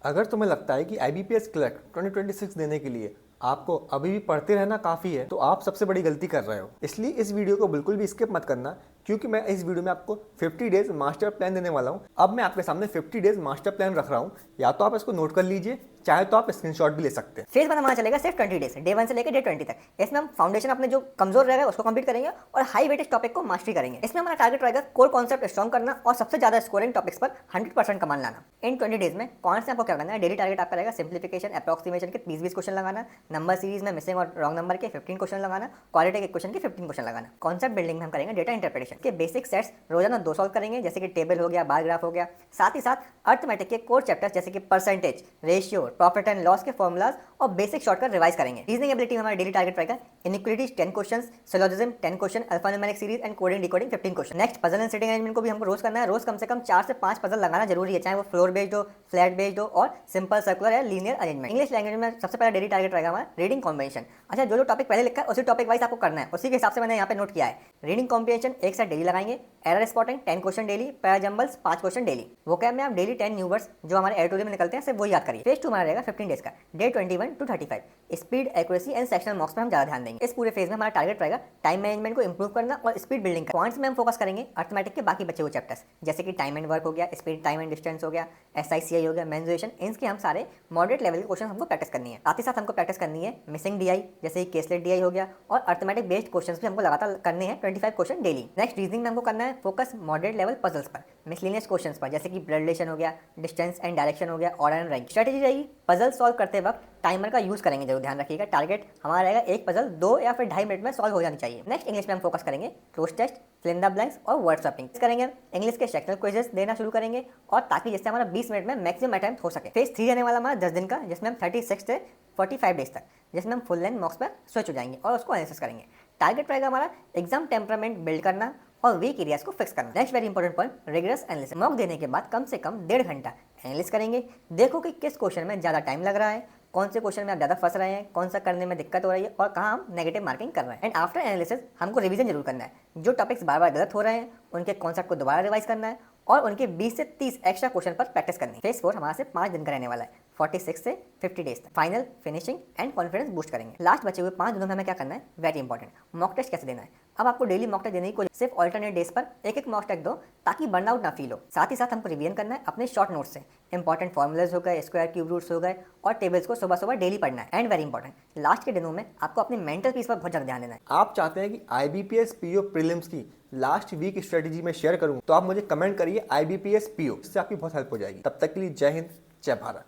अगर तुम्हें लगता है कि IBPS क्लर्क 2026 देने के लिए आपको अभी भी पढ़ते रहना काफ़ी है, तो आप सबसे बड़ी गलती कर रहे हो। इसलिए इस वीडियो को बिल्कुल भी स्किप मत करना, क्योंकि मैं इस वीडियो में आपको 50 डेज मास्टर प्लान देने वाला हूँ। अब मैं आपके सामने 50 डेज मास्टर प्लान रख रहा हूँ, या तो आप इसको नोट कर लीजिए, चाहे तो आप स्क्रीनशॉट भी ले सकते हैं। फेज वन हमारा चलेगा सिर्फ 20 डेज, डे 1 से लेकर डे 20 तक। इसमें हम फाउंडेशन अपने जो कमजोर रहेगा उसको कंप्लीट करेंगे और हाई वेटेज टॉपिक को मास्टरी करेंगे। इसमें हमारा टारगेट रहेगा कोर कॉन्सेप्ट स्ट्रॉन्ग करना और सबसे ज्यादा स्कोरिंग टॉपिक्स पर 100% कमान लाना। इन 20 डेज में कौन से आपको क्या करना है, डेली टारगेट आपका रहेगा सिंप्लीफिकेशन अप्रॉक्सीमेशन के 20-20 क्वेश्चन लगाना, नंबर सीरीज में मिसिंग और रॉन्ग नंबर के 15 क्वेश्चन लगाना, क्वालिटी क्वेश्चन के 15 क्वेश्चन लगाना। कॉन्सेप्ट बिल्डिंग में हम करेंगे डेटा इंटरप्रिटेशन के बेसिक सेट्स रोजाना 2 सॉल्व करेंगे, जैसे कि टेबल हो गया, बार ग्राफ हो गया। साथ ही साथ अर्थमेटिक के कोर चैप्टर्स जैसे कि percentage, ratio, profit and loss के फॉर्मूलाज और बेसिक शॉर्टकट रिवाइज करेंगे। रीजनिंग एबिलिटी में हमारा डेली टारगेट रहेगा inequalities 10 questions, syllogism 10 question, alphanumeric series and coding decoding 15 question. Next puzzle and sitting arrangement को भी हमको रोज करना है। रोज कम से कम 4 से 5 पजल लगाना जरूरी है, चाहे वो फ्लोर बेस्ड हो, फ्लैट बेस्ड हो और सिंपल सर्कुलर या लीनियर अरेंजमेंट। इंग्लिश लैंग्वेज में सबसे पहला डेली टारगेट रहेगा हमारा रीडिंग कॉम्प्रिहेंशन। अच्छा, जो टॉपिक पहले लिखा है उसी टॉपिक वाइज आपको करना है, उसी के हिसाब से मैंने यहाँ पे नोट किया है। रीडिंग कॉम्प्रिहेंशन एक साथ डेली लगाएंगे, error spotting 10 question daily, parajumbles 5 question daily. Vocab में आप डेली 10 न्यू वर्ड्स जो हमारे एडिटोरियल में निकलते हैं सिर्फ वही याद करिए। फेज 2 हमारा रहेगा 15 डेज का, day 21 to 35। Speed, accuracy and sectional marks में हम ज्यादा ध्यान देंगे। इस पूरे फेज में हमारा टारगेट रहेगा टाइम मैनेजमेंट को इंप्रूव करना और स्पीड बिल्डिंग का। पॉइंट्स में हम फोकस करेंगे अर्थमेटिक के बाकी बचे हुए चैप्टर्स, जैसे कि टाइम एंड वर्क हो गया, स्पीड, टाइम एंड डिस्टेंस हो गया, SICI हो गया, मेंसुरेशन। इनके हम सारे मॉडरेट लेवल के क्वेश्चन हमको प्रैक्टिस करनी है। साथ ही साथ हमको प्रैक्टिस करनी है मिसिंग DI, जैसे कि केसलेट DI हो गया, और अर्थमेटिक बेस्ड क्वेश्चंस भी हमको लगातार करने हैं 25 क्वेश्चन डेली। नेक्स्ट रीजनिंग में हमको करना है फोकस मॉडरेट लेवल पजल्स पर, मिसलिनियस क्वेश्चंस पर, जैसे कि ब्लड रिलेशन हो गया, डिस्टेंस एंड डायरेक्शन हो गया, ऑर्डर एंड रैंक। स्ट्रेटेजी रहेगी पजल सॉल्व करते वक्त टाइमर का यूज करेंगे, जरूर ध्यान रखिएगा। टारगेट हमारा रहेगा एक पजल 2 या फिर 2.5 मिनट में सॉल्व हो जानी चाहिए। नेक्स्ट इंग्लिश में हम फोकस करेंगे cloze test, fill in the blanks और वर्ड स्वैपिंग करेंगे। इंग्लिश के सेक्शनल क्विजेस देना शुरू करेंगे, और ताकि जिससे हमारा 20 मिनट में मैक्सिमम अटेम्प्ट हो सके। फेज 3 रहने वाला हमारा 10 दिन का, जिसमें हम 36 से 45 डेज तक, जिसमें हम फुल लेंथ मॉक्स पर स्विच हो जाएंगे और उसको एनालिसिस करेंगे। टारगेट रहेगा हमारा एग्जाम टेम्परामेंट बिल्ड करना और वीक एरियाज को फिक्स करना। Next very important point, rigorous analysis. Mock देने के बाद कम से कम 1.5 घंटा एनालिसिस करेंगे। देखो कि किस क्वेश्चन में ज़्यादा टाइम लग रहा है, कौन से क्वेश्चन में आप ज़्यादा फंस रहे हैं, कौन सा करने में दिक्कत हो रही है और कहाँ हम नेगेटिव मार्किंग कर रहे हैं। एंड आफ्टर एनालिसिस हमको रिवीजन जरूर करना है। जो टॉपिक्स बार बार गलत हो रहे हैं उनके कॉन्सेप्ट को दोबारा रिवाइज करना है और उनके 20 से 30 एक्स्ट्रा क्वेश्चन पर प्रैक्टिस करनी है। फेज 4 हमारा सिर्फ 5 दिन का रहने वाला है, 46 से 50 डेज तक। Final, finishing and confidence boost करेंगे। लास्ट बचे हुए 5 दिनों में हमें क्या करना है, वेरी इंपॉर्टेंट, मॉक टेस्ट कैसे देना है। अब आपको डेली मॉक टेस्ट देने की कोशिश, सिर्फ ऑल्टरनेट डेज पर एक मॉक टेस्ट दो, ताकि बर्नआउट ना फील हो। साथ ही साथ हमको रिवीजन करना है अपने शॉर्ट नोट्स से। इंपॉर्टेंट फॉर्मुलाज हो गए, स्क्वायर क्यूब रूट्स हो गए और टेबल्स को सुबह सुबह डेली पढ़ना है। एंड वेरी इंपॉर्टेंट, लास्ट के दिनों में आपको अपनी मेंटल पीस पर बहुत ज़्यादा ध्यान देना है। आप चाहते हैं कि IBPS PO प्रीलिम्स की लास्ट वीक स्ट्रेटेजी में शेयर करूं, तो आप मुझे कमेंट करिए IBPS PO, इससे आपकी बहुत हेल्प हो जाएगी। तब तक के लिए जय हिंद, जय भारत।